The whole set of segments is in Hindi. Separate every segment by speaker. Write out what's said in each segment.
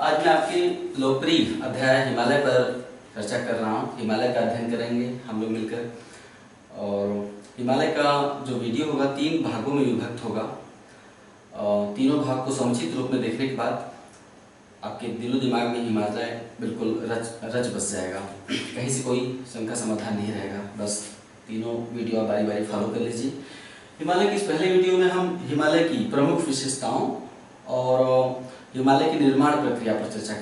Speaker 1: आज मैं आपके लोकप्रिय अध्याय हिमालय पर चर्चा कर रहा हूँ। हिमालय का अध्ययन करेंगे हम लोग मिलकर, और हिमालय का जो वीडियो होगा 3 भागों में विभक्त होगा। तीनों भाग को समुचित रूप में देखने के बाद आपके दिलो दिमाग में हिमालय बिल्कुल रच बस जाएगा। कहीं से कोई शंका समाधान नहीं रहेगा। बस तीनों वीडियो आप बारी बारी फॉलो कर लीजिए। हिमालय की इस पहले वीडियो में हम हिमालय की प्रमुख विशेषताओं और हिमालय की निर्माण प्रक्रिया पर चर्चा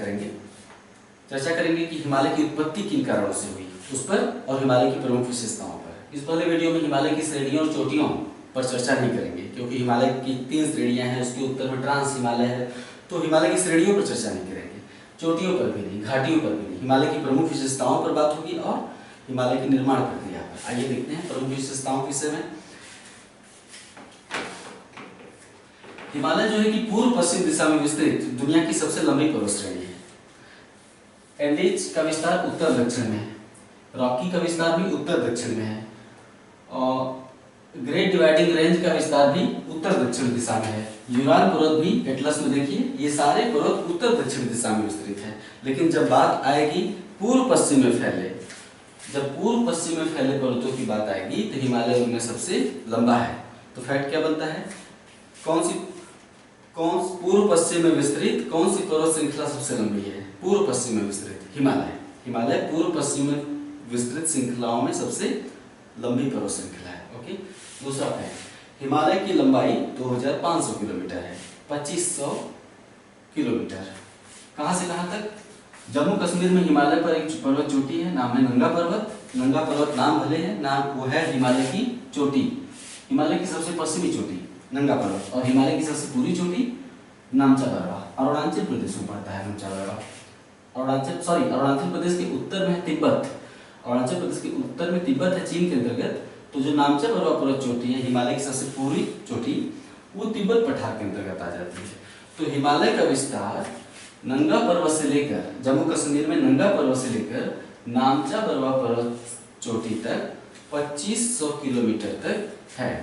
Speaker 1: करेंगे कि हिमालय की उत्पत्ति किन कारणों से हुई उस पर, और हिमालय की प्रमुख विशेषताओं पर। इस पहले वीडियो में हिमालय की श्रेणियों और चोटियों पर चर्चा नहीं करेंगे, क्योंकि हिमालय की 3 श्रेणियां हैं। उसके उत्तर में ट्रांस हिमालय है, तो हिमालय की श्रेणियों पर चर्चा नहीं करेंगे, चोटियों पर भी नहीं, घाटियों पर भी नहीं। हिमालय की प्रमुख विशेषताओं पर बात होगी और हिमालय की निर्माण प्रक्रिया पर। आइए देखते हैं प्रमुख विशेषताओं के विषय में। हिमालय जो है कि पूर्व पश्चिम दिशा में विस्तृत दुनिया की सबसे लंबी पर्वत श्रेणी है। एंडीज का विस्तार उत्तर दक्षिण में है, रॉकी का विस्तार भी उत्तर दक्षिण में है, और ग्रेट डिवाइडिंग रेंज का विस्तार भी उत्तर दक्षिण दिशा में है। यूराल पर्वत भी एटलस में देखिए, ये सारे पर्वत उत्तर दक्षिण दिशा में विस्तृत है। लेकिन जब बात आएगी पूर्व पश्चिम में फैले, जब पूर्व पश्चिम में फैले पर्वतों की बात आएगी तो हिमालय उनमें सबसे लंबा है। तो फैक्ट क्या बनता है, कौन पूर्व पश्चिम में विस्तृत कौन सी पर्वत श्रृंखला सबसे लंबी है? पूर्व पश्चिम में विस्तृत हिमालय पूर्व पश्चिम में विस्तृत श्रृंखलाओं में सबसे लंबी पर्वत श्रृंखला है। ओके, दूसरा फैक्ट, हिमालय की लंबाई 2500 किलोमीटर है, 2500 किलोमीटर। कहां से कहां तक? जम्मू कश्मीर में हिमालय पर एक पर्वत चोटी है, नाम है नंगा पर्वत। नंगा पर्वत नाम भले है, नाम वो है हिमालय की चोटी, हिमालय की सबसे पश्चिमी चोटी नंगा पर्वत। और हिमालय की सबसे पूर्वी चोटी नामचा बरवा, अरुणाचल प्रदेश में पड़ता है। नामचा बरवा अरुणाचल प्रदेश के उत्तर में है तिब्बत, अरुणाचल प्रदेश के उत्तर में तिब्बत है, चीन के अंतर्गत। तो जो नामचा बरवा पर्वत चोटी है, हिमालय की सबसे पूर्वी चोटी, वो तिब्बत पठार के अंतर्गत आ जाती है। तो हिमालय का विस्तार नंगा पर्वत से लेकर, जम्मू कश्मीर में नंगा पर्वत से लेकर नामचा बरवा पर्वत चोटी तक 2500 किलोमीटर तक है।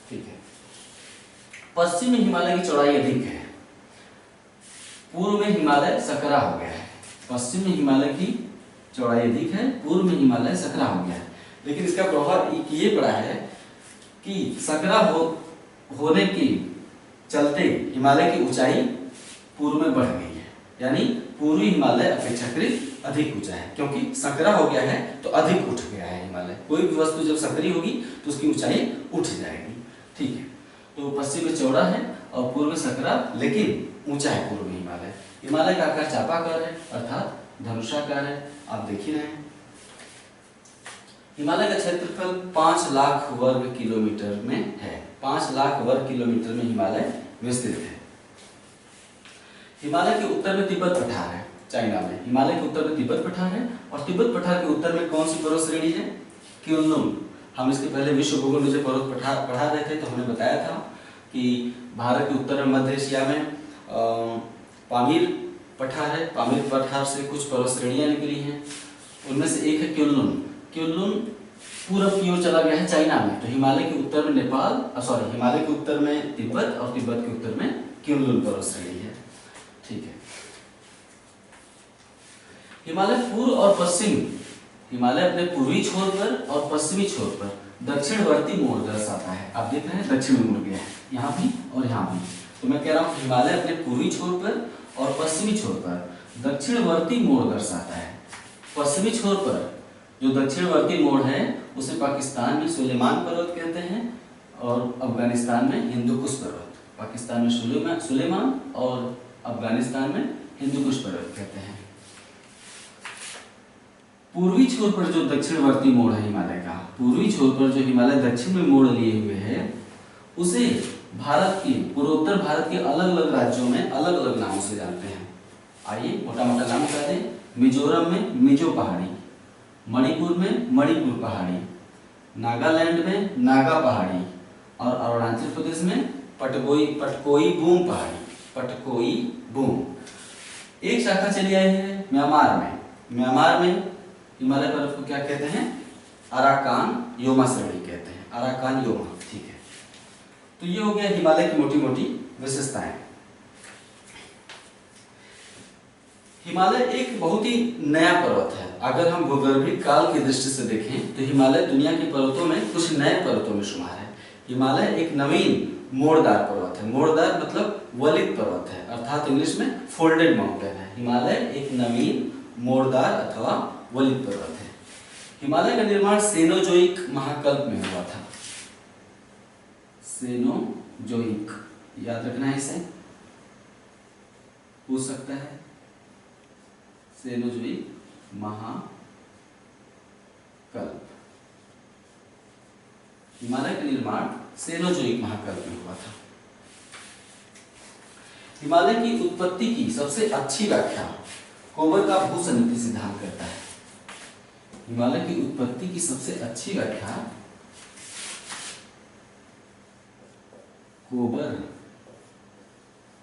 Speaker 1: ठीक है। पश्चिम में हिमालय की चौड़ाई अधिक है, पूर्व में हिमालय सकरा हो गया है। पश्चिम में हिमालय की चौड़ाई अधिक है, पूर्व में हिमालय सकरा हो गया है। लेकिन इसका प्रभाव ये पड़ा है कि सकरा होने के चलते हिमालय की ऊंचाई पूर्व में बढ़ गई है, यानी पूर्वी हिमालय अपेक्षाकृत अधिक ऊंचा है, क्योंकि सकरा हो गया है तो अधिक उठ गया है हिमालय। कोई भी वस्तु जब सकरी होगी तो उसकी ऊंचाई उठ जाएगी। ठीक है, तो पश्चिम में चौड़ा है और पूर्व में सकरा, लेकिन ऊंचा है पूर्व में हिमालय। हिमालय का आकार चापाकार है, अर्थात धनुषाकार है, आप देख ही रहे हैं। हिमालय का क्षेत्रफल 5 लाख वर्ग किलोमीटर में है, 5 लाख वर्ग किलोमीटर में हिमालय विस्तृत है। हिमालय के उत्तर में तिब्बत पठार है, चाइना में। हिमालय के उत्तर में तिब्बत पठार है, और तिब्बत पठार के उत्तर में कौन सी पर्वत श्रेणी है? क्युनलुन। हम इसके पहले विश्व भूगोल में जब पर्वत पठार पढ़ा रहे थे तो हमने बताया था कि भारत के उत्तर में, मध्य एशिया में पामीर पठार है। पामीर पठार से कुछ पर्वत श्रेणियां निकली हैं, उनमें से एक है क्युनलुन। क्युनलुन पूरब की ओर चला गया है चाइना में। तो हिमालय के उत्तर में हिमालय के उत्तर में तिब्बत, और तिब्बत के उत्तर में क्युनलुन पर्वत श्रेणी है। ठीक है। हिमालय पूर्व और पश्चिम, हिमालय अपने पूर्वी छोर पर और पश्चिमी छोर पर दक्षिणवर्ती मोड़ दर्शाता है। आप देख रहे हैं दक्षिण में मुड़ गया है, यहाँ भी और यहाँ भी। तो मैं कह रहा हूँ हिमालय अपने पूर्वी छोर पर और पश्चिमी छोर पर दक्षिणवर्ती मोड़ दर्शाता है। पश्चिमी छोर पर जो दक्षिणवर्ती मोड़ है उसे पाकिस्तान में सुलेमान पर्वत कहते हैं, और अफगानिस्तान में हिंदुकुश पर्वत। पाकिस्तान में सुलेमान और अफगानिस्तान में हिंदुकुश पर्वत कहते हैं। पूर्वी छोर पर जो दक्षिणवर्ती मोड़ है हिमालय का, पूर्वी छोर पर जो हिमालय दक्षिण में मोड़ लिए हुए है, उसे भारत के पूर्वोत्तर भारत के अलग अलग राज्यों में अलग अलग नामों से जानते हैं। आइए मोटा मोटा नाम बता दें। मिजोरम में मिजो पहाड़ी, मणिपुर में मणिपुर पहाड़ी, नागालैंड में नागा पहाड़ी, और अरुणाचल प्रदेश में पटकोई बूम पहाड़ी, पटकोई बूम। एक शाखा चली आई है म्यांमार में। म्यांमार में हिमालय पर्वत को क्या कहते हैं? अराकान योमा श्रेणी कहते हैं, अराकान योमा। ठीक है, तो ये हो गया हिमालय की मोटी मोटी विशेषताएं। हिमालय एक बहुत ही नया पर्वत है। अगर हम भूगर्भिक काल की दृष्टि से देखें तो हिमालय दुनिया के पर्वतों में कुछ नए पर्वतों में शुमार है। हिमालय एक नवीन मोड़दार पर्वत है। मोड़दार मतलब वलित पर्वत है, अर्थात इंग्लिश में फोल्डेड माउंटेन है। हिमालय एक नवीन मोड़दार अथवा वलित पर्वत है। हिमालय का निर्माण सेनोजोइक महाकल्प में हुआ था। सेनोजोइक याद रखना है, इसे पूछ सकता है। सेनोजोइक महाकल्प, हिमालय का निर्माण सेनोजोइक महाकल्प में हुआ था। हिमालय की उत्पत्ति की सबसे अच्छी व्याख्या कोबर का भूसन्निधि सिद्धांत करता है। हिमालय की उत्पत्ति की सबसे अच्छी व्याख्या कोबर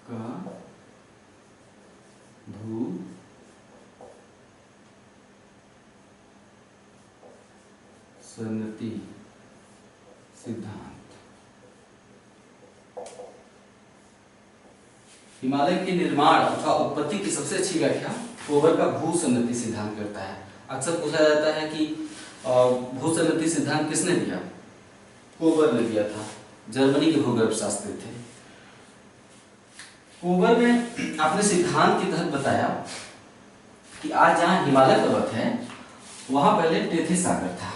Speaker 1: का भूसन्निधि सिद्धांत। हिमालय के निर्माण अथवा उत्पत्ति की सबसे अच्छी व्याख्या कोबर का भूसन्निधि सिद्धांत करता है। अक्सर पूछा जाता है कि भूसन्निधि सिद्धांत किसने दिया? कोबर ने दिया था, जर्मनी के भूगर्भ शास्त्री थे। कोबर ने अपने सिद्धांत के तहत बताया कि आज जहां हिमालय पर्वत है वहां पहले टेथिस सागर था।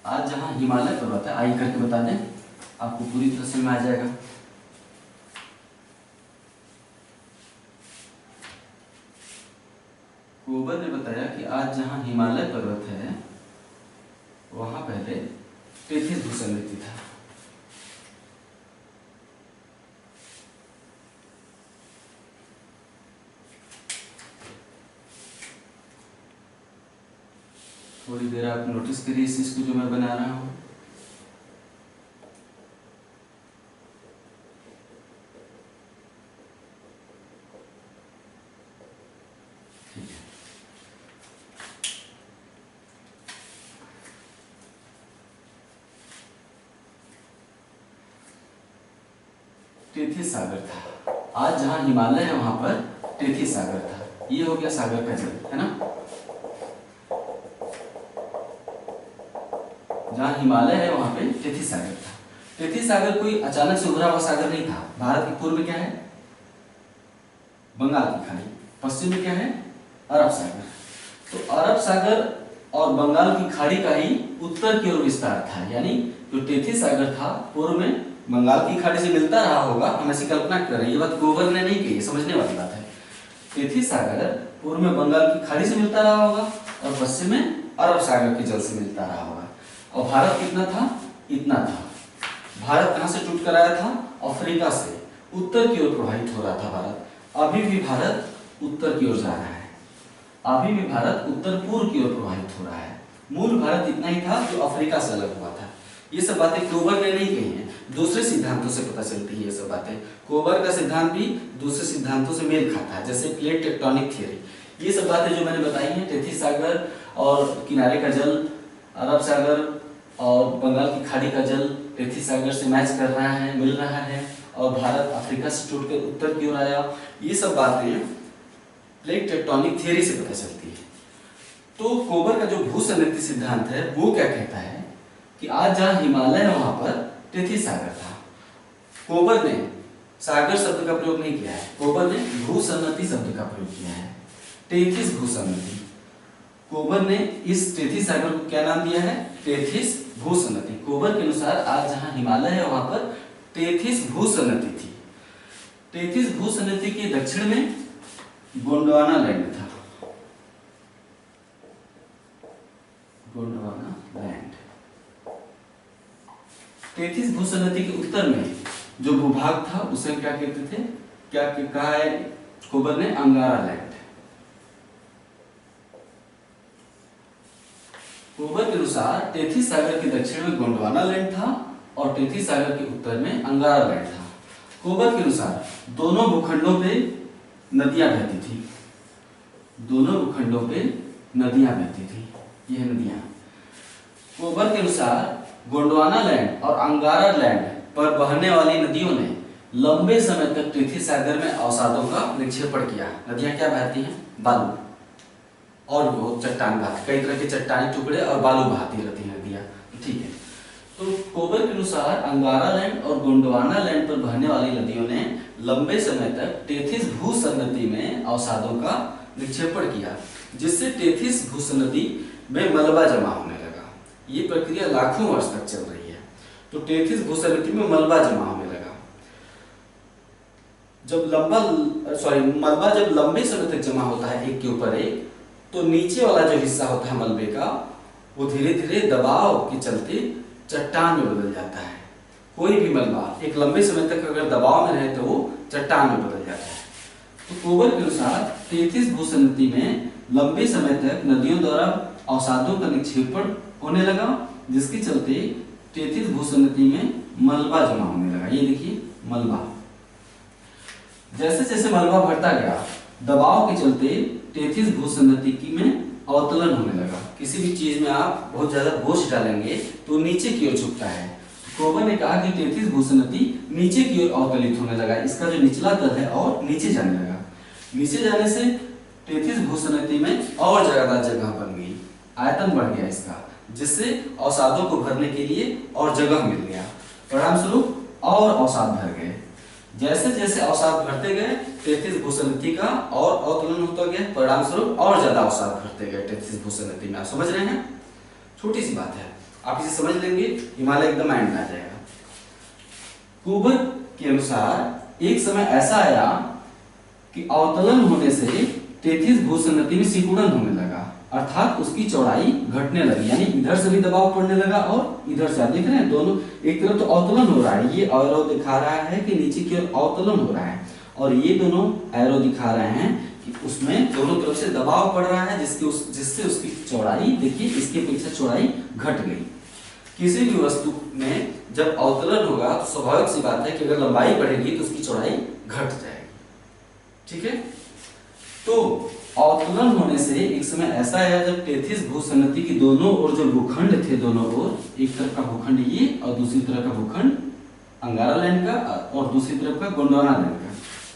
Speaker 1: आज जहां हिमालय पर्वत है, आइए करके बता दें, आपको पूरी तरह समझ में आ जाएगा। कोबर ने बताया कि आज जहां हिमालय पर्वत है वहां पहले टेथिस भूसन्निधि था। थोड़ी देर आप नोटिस करिए इस चीज को जो मैं बना रहा हूं। टेथिस सागर था। आज जहां हिमालय है वहां पर टेथिस सागर था। ये हो गया सागर का जल, है ना। जहां हिमालय है वहां पे टेथिस सागर था। टेथिस सागर कोई अचानक से उभरा हुआ सागर नहीं था। भारत के पूर्व में क्या है? बंगाल की खाड़ी। पश्चिम में क्या है? अरब सागर। तो अरब सागर और बंगाल की खाड़ी का ही उत्तर की ओर विस्तार था। यानी जो टेथिस सागर था पूर्व में बंगाल की खाड़ी से मिलता रहा होगा, हम ऐसी कल्पना कर रहे हैं। ये बात कोबर ने नहीं कही, समझने वाली बात है। टेथिस सागर पूर्व में बंगाल की खाड़ी से मिलता रहा होगा और पश्चिम में अरब सागर के जल से मिलता रहा होगा। और भारत कितना था? इतना था। भारत कहां से टूट कर आया था? अफ्रीका से उत्तर की ओर प्रवाहित हो रहा था भारत। अभी भी भारत उत्तर की ओर जा रहा है। अभी भी भारत उत्तर पूर्व की ओर प्रवाहित हो रहा है। मूल भारत इतना ही था जो अफ्रीका से अलग हुआ था। ये सब बातें कोबर ने नहीं कही हैं, दूसरे सिद्धांतों से पता चलती है। ये सब बातें कोबर का सिद्धांत भी दूसरे सिद्धांतों से मेल खाता है, जैसे प्लेट टेक्टोनिक थ्योरी। ये सब बातें जो मैंने बताई हैं, टेथिस सागर और किनारे का जल, अरब सागर और बंगाल की खाड़ी का जल टेथिस सागर से मैच कर रहा है, मिल रहा है, और भारत अफ्रीका से टूटकर उत्तर की ओर आया। ये सब बातें प्लेट टेक्टोनिक थ्योरी से पता चलती है। तो कोबर का जो भूसन्निधि सिद्धांत है वो क्या कहता है कि आज जहां हिमालय है वहां पर टेथिस सागर था। कोबर ने सागर शब्द का प्रयोग नहीं किया है, कोबर ने भूसन्निधि शब्द का प्रयोग किया है। टेथिस भूसन्निधि। कोबर ने इस टेथिस सागर को क्या नाम दिया है? टेथिस भूसन्निधि। कोबर के अनुसार आज जहां हिमालय है वहां पर टेथिस भूसन्निधि थी। टेथिस भूसन्निधि के दक्षिण में गोंडवाना लैंड था। गोंडवाना लैंड। टेथिस भूसन्निधि के उत्तर में जो भूभाग था उसे क्या कहते थे? क्या कहा है कोबर ने? अंगारा लैंड। कोबर के अनुसार टेथिस सागर के दक्षिण में गोंडवाना लैंड था और टेथिस सागर के उत्तर में अंगारा लैंड था। कोबर के अनुसार दोनों भूखंडों पे नदियां बहती थी। दोनों भूखंडों पे नदियां बहती थी। यह नदियां कोबर के अनुसार गोंडवाना लैंड और अंगारा लैंड पर बहने वाली नदियों ने लंबे समय तक टेथिस सागर में अवसादों का निक्षेपण किया। नदियां क्या बहती हैं? बालू और वो चट्टान बहाती, कई तरह के चट्टानी टुकड़े और बालू बहाती रहती हैं नदियां। ठीक है, तो कोबर के अनुसार अंगारा लैंड और गोंडवाना लैंड पर बहने वाली नदियों ने लंबे समय तक टेथिस भूसंनति में अवसादों का निक्षेपण किया, जिससे टेथिस भूसंनति में मलबा जमा होने लगा। ये प्रक्रिया लाखों वर्ष तक चल रही है। तो टेथिस भूसंनति में मलबा जमा होने लगा। मलबा जब लंबे समय तक जमा होता है एक के ऊपर एक, तो नीचे वाला जो हिस्सा होता है मलबे का, वो धीरे धीरे दबाव के चलते चट्टान में बदल जाता है। कोई भी मलबा एक लंबे समय तक अगर दबाव में रहे तो वो चट्टान में बदल जाता है। तो कोबर के अनुसार टेथिस भूसंनति में लंबे समय तक नदियों द्वारा अवसादों का निक्षेपण होने लगा, जिसके चलते टेथिस भूसंनति में मलबा जमा होने लगा। ये देखिए मलबा, जैसे जैसे मलबा बढ़ता गया, दबाव के चलते टेथिस भूसंनति में अवतलन होने लगा। किसी भी चीज में आप बहुत ज्यादा बोझ डालेंगे तो नीचे की ओर झुकता है। कोबर ने कहा कि टेथिस भूसंनति नीचे की ओर अवतलित होने लगा। इसका जो निचला तल है और नीचे जाने लगा। नीचे जाने से टेथिस भूसंनति में और ज्यादा जगह बन गई, आयतन बढ़ गया इसका, जिससे अवसादों को भरने के लिए और जगह मिल गया। परिणाम स्वरूप और अवसाद भर गए। जैसे जैसे अवसाद भरते गए, टेथिस भूसंनति का और अवतलन होता गया। परिणाम स्वरूप और ज्यादा अवसाद भरते गए टेथिस भूसंनति में। आप समझ रहे हैं? छोटी सी बात है, आप इसे समझ लेंगे, हिमालय एकदम माइंड में आ जाएगा। कोबर के अनुसार एक समय ऐसा आया कि अवतलन होने से टेथिस भूसंनति में सिकुड़न होने लगा, अर्थात उसकी चौड़ाई घटने लगी। यानी इधर से भी दबाव पड़ने लगा और इधर से, आप देख रहे हैं दोनों, एक तरफ तो अवतलन हो रहा है, ये एरो दिखा रहा है कि नीचे की ओर अवतलन हो रहा है, और ये दोनों एरो दिखा रहे हैं कि उसमें दोनों तरफ से दबाव पड़ रहा है, जिससे उसकी चौड़ाई, देखिए इसकी अपेक्षा चौड़ाई घट गई। किसी भी वस्तु में जब अवतलन होगा तो स्वाभाविक सी बात है कि अगर लंबाई बढ़ेगी तो उसकी चौड़ाई घट जाएगी। ठीक है, तो अवतलन होने से एक समय ऐसा आया जब टेथिस भूसंनति की दोनों ओर जो भूखंड थे, दोनों ओर, एक तरफ का भूखंड ये और दूसरी तरफ का भूखंड अंगारा लैंड का और दूसरी तरफ का गोंडवाना लैंड का,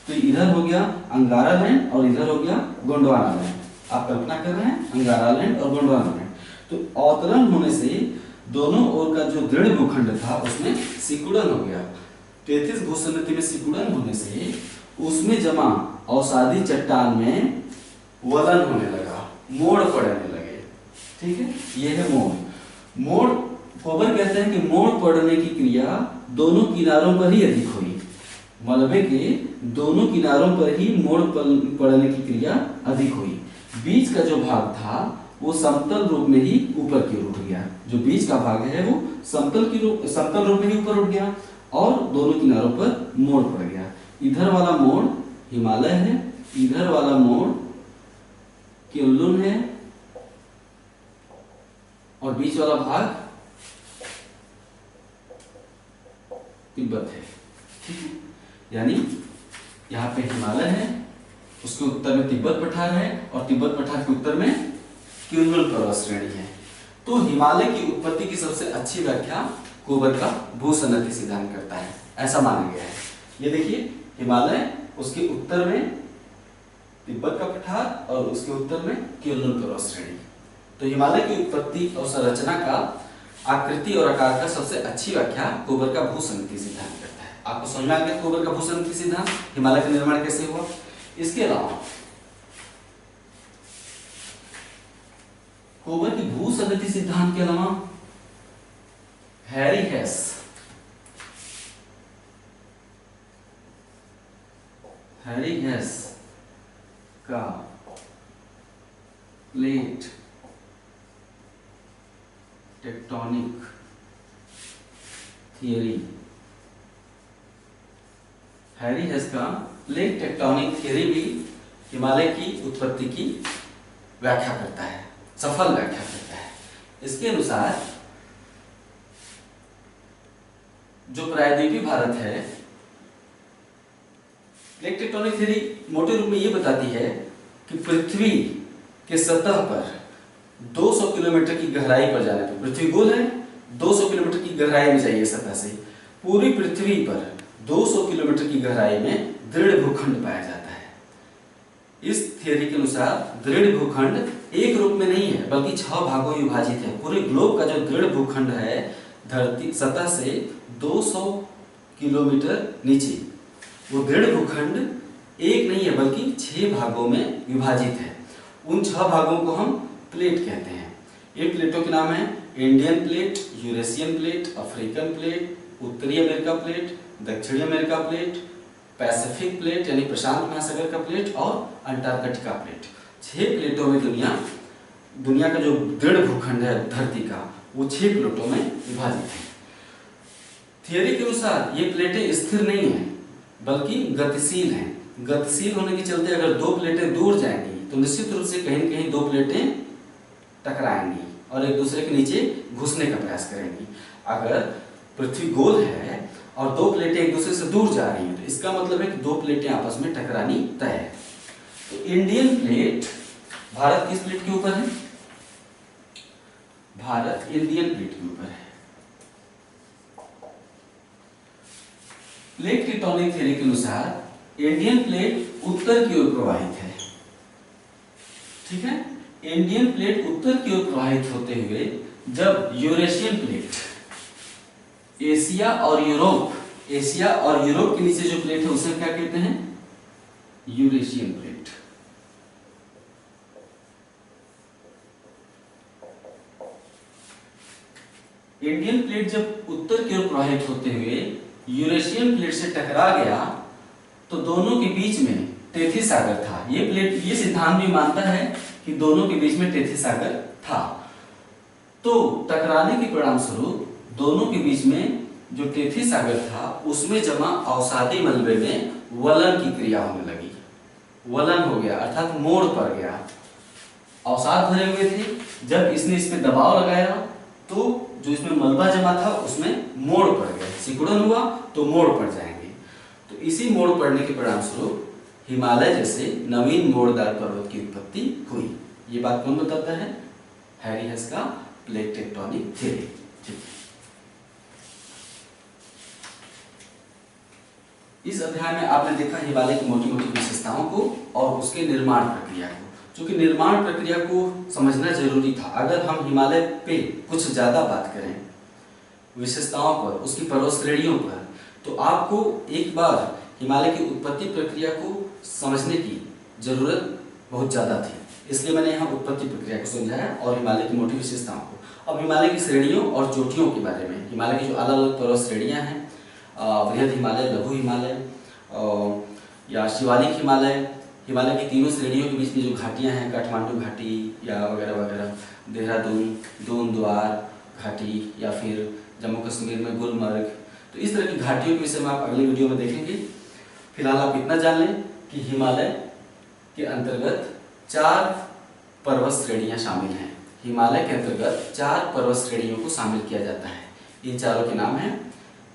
Speaker 1: तो इधर हो गया अंगारा लैंड और इधर हो गया गोंडवाना लैंड। आप कल्पना कर रहे हैं, अंगारा लैंड और गोंडवाना लैंड। तो अवतरण होने से दोनों ओर का जो दृढ़ भूखंड था उसमें सिकुड़न हो गया। टेथिस भूसंनति में सिकुड़न होने से उसमें जमा अवसादी चट्टान में वलन होने लगा, मोड़ पड़ने लगे। ठीक है, ये है मोड़। कोबर कहते हैं कि मोड़ पड़ने की क्रिया दोनों किनारों पर ही अधिक हुई। मलबे के दोनों किनारों पर ही मोड़ पड़ने की क्रिया अधिक हुई। बीच का जो भाग था वो समतल रूप में ही ऊपर की ओर उठ गया। जो बीच का भाग है वो समतल रूप में ही ऊपर उठ गया और दोनों किनारों पर मोड़ पड़ गया। इधर वाला मोड़ हिमालय है, इधर वाला मोड़ क्युनलुन है और बीच वाला भाग तिब्बत है। ठीक है, यानी यहाँ पे हिमालय है, उसके उत्तर में तिब्बत पठार है और तिब्बत पठार के उत्तर में क्युनलुन पर्वत श्रेणी है। तो हिमालय की उत्पत्ति की सबसे अच्छी व्याख्या कोबर का भूसंनति सिद्धांत करता है, ऐसा माना गया है। ये देखिए हिमालय, उसके उत्तर में तिब्बत का पठार और उसके उत्तर में क्युनलुन पर्वत श्रेणी। तो हिमालय की उत्पत्ति और संरचना का, आकृति और आकार का सबसे अच्छी व्याख्या कोबर का भूसंनति सिद्धांत करता है। आपको समझ में आ गया कोबर का भूसंनति सिद्धांत, हिमालय का निर्माण कैसे हुआ। इसके अलावा कोबर की भूसंनति सिद्धांत के अलावा हैरी हेस का प्लेट टेक्टोनिक थियरी, हैरी हेस का प्लेट टेक्टोनिक थियरी भी हिमालय की उत्पत्ति की व्याख्या करता है, सफल व्याख्या करता है। इसके अनुसार जो प्रायद्वीपीय भारत है, प्लेट टेक्टोनिक थ्योरी मोटे रूप में ये बताती है कि पृथ्वी के सतह पर 200 किलोमीटर की गहराई पर जाने पर, पृथ्वी गोल है, 200 किलोमीटर की गहराई में जाइए सतह से, पूरी पृथ्वी पर 200 किलोमीटर की गहराई में दृढ़ भूखंड पाया जाता है। इस थियरी के अनुसार दृढ़ भूखंड एक रूप में नहीं है बल्कि 6 भागों में विभाजित है। पूरे ग्लोब का जो दृढ़ भूखंड है धरती सतह से 200 किलोमीटर नीचे, वो दृढ़ भूखंड एक नहीं है बल्कि 6 भागों में विभाजित है। उन 6 भागों को हम प्लेट कहते हैं। इन प्लेटों के नाम है Indian plate, Eurasian plate, African plate, उत्तरी अमेरिका प्लेट, दक्षिणी अमेरिका प्लेट, पैसिफिक प्लेट यानी प्रशांत महासागर का प्लेट और अंटार्कटिका प्लेट। 6 प्लेटों में दुनिया का जो दृढ़ भूखंड है धरती का, वो 6 प्लेटों में विभाजित है। थियरी के अनुसार ये प्लेटें स्थिर नहीं है बल्कि गतिशील हैं। गतिशील होने के चलते अगर 2 प्लेटें दूर जाएंगी तो निश्चित रूप से कहीं न कहीं 2 प्लेटें टकराएंगी और एक दूसरे के नीचे घुसने का प्रयास करेंगी। अगर पृथ्वी गोल है और 2 प्लेटें एक दूसरे से दूर जा रही हैं तो इसका मतलब है कि 2 प्लेटें आपस में टकरानी तय है। तो इंडियन प्लेट, भारत किस प्लेट के ऊपर है? भारत इंडियन प्लेट के ऊपर है। प्लेट टेक्टोनिक थ्योरी के अनुसार इंडियन प्लेट उत्तर की ओर प्रवाहित है। ठीक है, इंडियन प्लेट उत्तर की ओर प्रवाहित होते हुए जब यूरेशियन प्लेट एशिया और यूरोप के नीचे जो प्लेट है उसे क्या कहते हैं? Eurasian plate. इंडियन प्लेट जब उत्तर की ओर प्रवाहित होते हुए यूरेशियन प्लेट से टकरा गया तो दोनों के बीच में टेथी सागर था। ये प्लेट ये सिद्धांत भी मानता है कि दोनों के बीच में टेथी सागर था। तो टकराने के परिणाम स्वरूप दोनों के बीच में जो टेथी सागर था उसमें जमा अवसादी मलबे में वलन की क्रिया होने लगी। वलन हो गया अर्थात मोड़ पड़ गया। अवसाद भरे हुए थे, जब इसने इस पे दबाव लगाया तो जो इसमें मलबा जमा था उसमें मोड़ पड़ गया। सिकुड़न हुआ तो मोड़ पड़ जाएंगे। तो इसी मोड़ पड़ने के परिणाम स्वरूप हिमालय जैसे नवीन मोड़दार पर्वत की उत्पत्ति हुई। ये बात कौन बताता है? हैरी हेस का प्लेट टेक्टोनिक थ्योरी। इस अध्याय में आपने देखा हिमालय की मोटी मोटी विशेषताओं को और उसके निर्माण प्रक्रिया को। क्योंकि निर्माण प्रक्रिया को समझना जरूरी था। अगर हम हिमालय पे कुछ ज्यादा बात करें विशेषताओं पर, उसकी पर्वत श्रेणियों पर, तो आपको एक बार हिमालय की उत्पत्ति प्रक्रिया को समझने की जरूरत बहुत ज़्यादा थी। इसलिए मैंने यहाँ उत्पत्ति प्रक्रिया को समझाया और हिमालय की मोटी विशेषताओं को। अब हिमालय की श्रेणियों और चोटियों के बारे में, हिमालय की जो अलग अलग पर्वत श्रेणियाँ हैं, बृहद हिमालय, लघु हिमालय या शिवालिक हिमालय, हिमालय की तीनों श्रेणियों के बीच में जो घाटियाँ हैं, काठमांडू घाटी या वगैरह वगैरह, देहरादून, दोनद्वार घाटी या फिर जम्मू कश्मीर में गुलमर्ग, तो इस तरह की घाटियों के विषय में आप अगले वीडियो में देखेंगे। फिलहाल आप इतना जान लें कि हिमालय के अंतर्गत 4 पर्वत श्रेणियां शामिल हैं। हिमालय के अंतर्गत 4 पर्वत श्रेणियों को शामिल किया जाता है। इन चारों के नाम हैं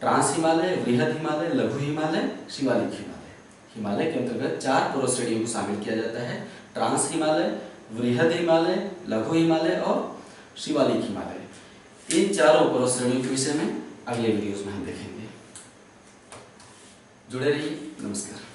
Speaker 1: ट्रांस हिमालय, बृहद हिमालय, लघु हिमालय, शिवालिक हिमालय। हिमालय के अंतर्गत 4 पर्वत श्रेणियों को शामिल किया जाता है। ट्रांस हिमालय, बृहद हिमालय, लघु हिमालय और शिवालिक हिमालय। इन चारों पर्वत श्रेणियों के विषय में अगले वीडियोस में हम देखेंगे। जुड़े रहिए। नमस्कार।